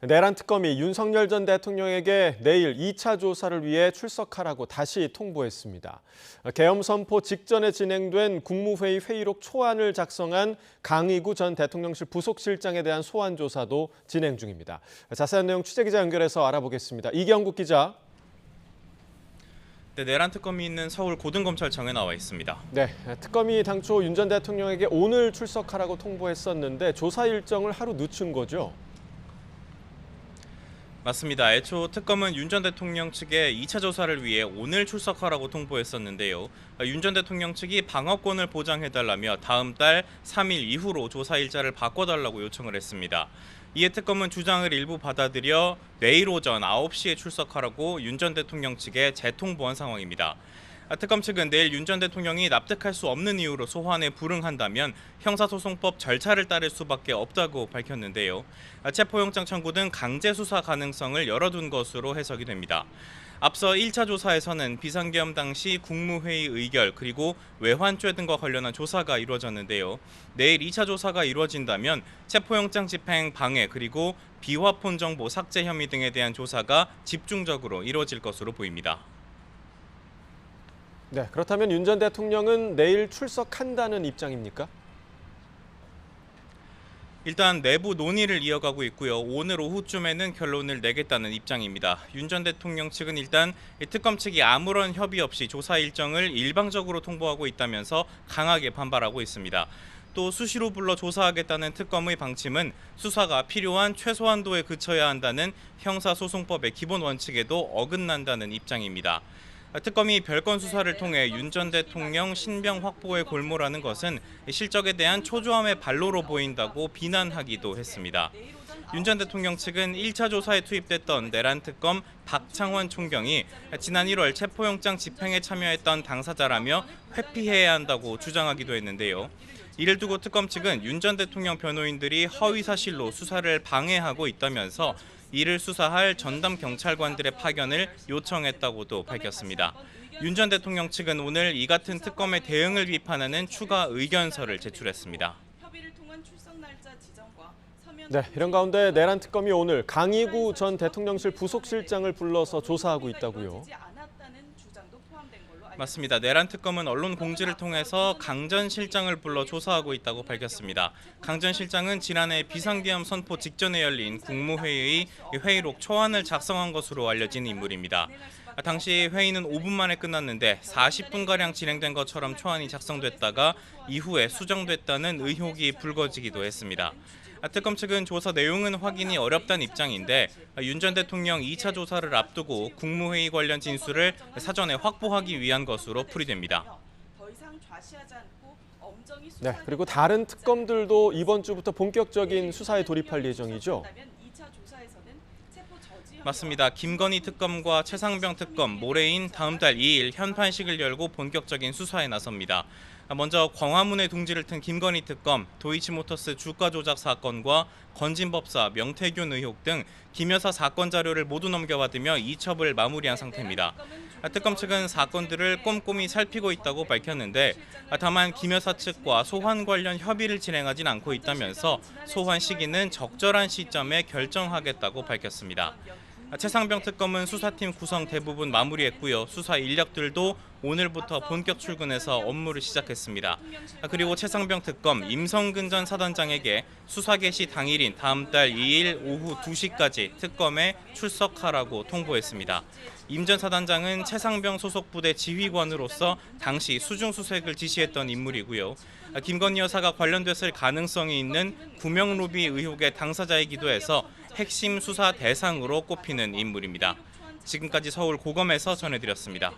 내란 특검이 윤석열 전 대통령에게 내일 2차 조사를 위해 출석하라고 다시 통보했습니다. 계엄 선포 직전에 진행된 국무회의 회의록 초안을 작성한 강의구 전 대통령실 부속실장에 대한 소환 조사도 진행 중입니다. 자세한 내용 취재기자 연결해서 알아보겠습니다. 이경국 기자. 네, 내란 특검이 있는 서울 고등검찰청에 나와 있습니다. 네, 특검이 당초 윤 전 대통령에게 오늘 출석하라고 통보했었는데 조사 일정을 하루 늦춘 거죠? 맞습니다. 애초 특검은 윤 전 대통령 측에 2차 조사를 위해 오늘 출석하라고 통보했었는데요. 윤 전 대통령 측이 방어권을 보장해달라며 다음 달 3일 이후로 조사 일자를 바꿔달라고 요청을 했습니다. 이에 특검은 주장을 일부 받아들여 내일 오전 9시에 출석하라고 윤 전 대통령 측에 재통보한 상황입니다. 특검 측은 내일 윤 전 대통령이 납득할 수 없는 이유로 소환에 불응한다면 형사소송법 절차를 따를 수밖에 없다고 밝혔는데요. 체포영장 청구 등 강제 수사 가능성을 열어둔 것으로 해석이 됩니다. 앞서 1차 조사에서는 비상계엄 당시 국무회의 의결 그리고 외환죄 등과 관련한 조사가 이루어졌는데요. 내일 2차 조사가 이루어진다면 체포영장 집행 방해 그리고 비화폰 정보 삭제 혐의 등에 대한 조사가 집중적으로 이루어질 것으로 보입니다. 네, 그렇다면 윤 전 대통령은 내일 출석한다는 입장입니까? 일단 내부 논의를 이어가고 있고요. 오늘 오후쯤에는 결론을 내겠다는 입장입니다. 윤 전 대통령 측은 일단 특검 측이 아무런 협의 없이 조사 일정을 일방적으로 통보하고 있다면서 강하게 반발하고 있습니다. 또 수시로 불러 조사하겠다는 특검의 방침은 수사가 필요한 최소한도에 그쳐야 한다는 형사소송법의 기본 원칙에도 어긋난다는 입장입니다. 특검이 별건 수사를 통해 윤 전 대통령 신병 확보에 골몰하는 것은 실적에 대한 초조함의 발로로 보인다고 비난하기도 했습니다. 윤 전 대통령 측은 1차 조사에 투입됐던 내란 특검 박창원 총경이 지난 1월 체포영장 집행에 참여했던 당사자라며 회피해야 한다고 주장하기도 했는데요. 이를 두고 특검 측은 윤 전 대통령 변호인들이 허위 사실로 수사를 방해하고 있다면서 이를 수사할 전담 경찰관들의 파견을 요청했다고도 밝혔습니다. 윤 전 대통령 측은 오늘 이 같은 특검의 대응을 비판하는 추가 의견서를 제출했습니다. 네, 이런 가운데 내란 특검이 오늘 강의구 전 대통령실 부속실장을 불러서 조사하고 있다고요. 맞습니다. 내란 특검은 언론 공지를 통해서 강 전 실장을 불러 조사하고 있다고 밝혔습니다. 강 전 실장은 지난해 비상계엄 선포 직전에 열린 국무회의의 회의록 초안을 작성한 것으로 알려진 인물입니다. 당시 회의는 5분 만에 끝났는데 40분가량 진행된 것처럼 초안이 작성됐다가 이후에 수정됐다는 의혹이 불거지기도 했습니다. 특검 측은 조사 내용은 확인이 어렵다는 입장인데 윤 전 대통령 2차 조사를 앞두고 국무회의 관련 진술을 사전에 확보하기 위한 것으로 풀이됩니다. 네, 그리고 다른 특검들도 이번 주부터 본격적인 수사에 돌입할 예정이죠? 맞습니다. 김건희 특검과 최상병 특검 모레인 다음 달 2일 현판식을 열고 본격적인 수사에 나섭니다. 먼저 광화문에 둥지를 튼 김건희 특검, 도이치모터스 주가 조작 사건과 건진법사, 명태균 의혹 등 김 여사 사건 자료를 모두 넘겨받으며 이첩을 마무리한 상태입니다. 특검 측은 사건들을 꼼꼼히 살피고 있다고 밝혔는데 다만 김 여사 측과 소환 관련 협의를 진행하진 않고 있다면서 소환 시기는 적절한 시점에 결정하겠다고 밝혔습니다. 최상병 특검은 수사팀 구성 대부분 마무리했고요. 수사 인력들도 오늘부터 본격 출근해서 업무를 시작했습니다. 그리고 최상병 특검 임성근 전 사단장에게 수사 개시 당일인 다음 달 2일 오후 2시까지 특검에 출석하라고 통보했습니다. 임 전 사단장은 최상병 소속 부대 지휘관으로서 당시 수중수색을 지시했던 인물이고요. 김건희 여사가 관련됐을 가능성이 있는 구명로비 의혹의 당사자이기도 해서 핵심 수사 대상으로 꼽히는 인물입니다. 지금까지 서울 고검에서 전해드렸습니다.